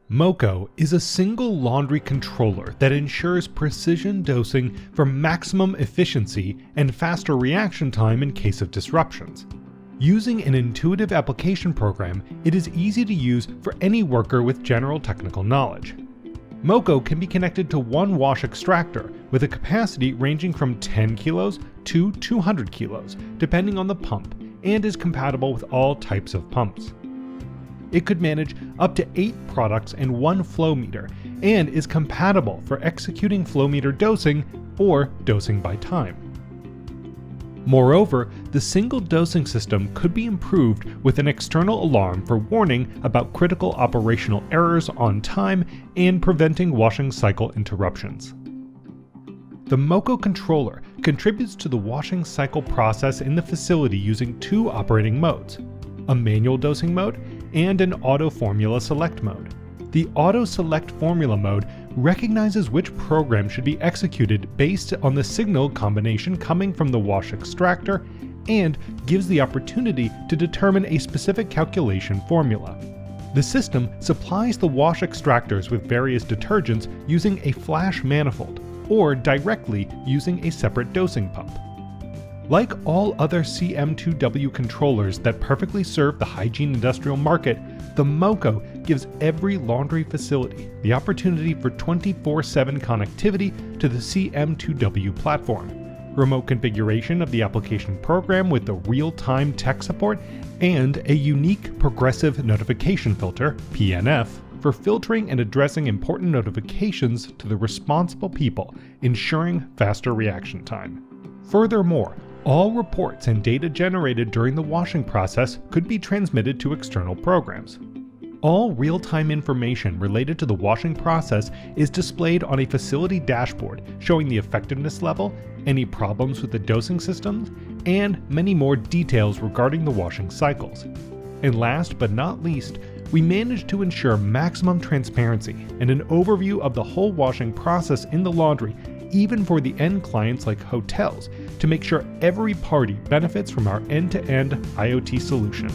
MOCO is a single laundry controller that ensures precision dosing for maximum efficiency and faster reaction time in case of disruptions. Using an intuitive application program, it is easy to use for any worker with general technical knowledge. MOCO can be connected to one wash extractor with a capacity ranging from 10 kilos to 200 kilos, depending on the pump, and is compatible with all types of pumps. It could manage up to 8 products and 1 flowmeter, and is compatible for executing flowmeter dosing or dosing by time. Moreover, the single dosing system could be improved with an external alarm for warning about critical operational errors on time and preventing washing cycle interruptions. The MOCO controller contributes to the washing cycle process in the facility using 2 operating modes: a manual dosing mode and an auto formula select mode. The auto select formula mode recognizes which program should be executed based on the signal combination coming from the wash extractor and gives the opportunity to determine a specific calculation formula. The system supplies the wash extractors with various detergents using a flash manifold or directly using a separate dosing pump. Like all other CM2W controllers that perfectly serve the hygiene industrial market, the MOCO gives every laundry facility the opportunity for 24/7 connectivity to the CM2W platform, remote configuration of the application program with the real-time tech support, and a unique progressive notification filter, PNF, for filtering and addressing important notifications to the responsible people, ensuring faster reaction time. Furthermore, all reports and data generated during the washing process could be transmitted to external programs. All real-time information related to the washing process is displayed on a facility dashboard showing the effectiveness level, any problems with the dosing systems, and many more details regarding the washing cycles. And last but not least, we managed to ensure maximum transparency and an overview of the whole washing process in the laundry, even for the end clients like hotels, to make sure every party benefits from our end-to-end IoT solution.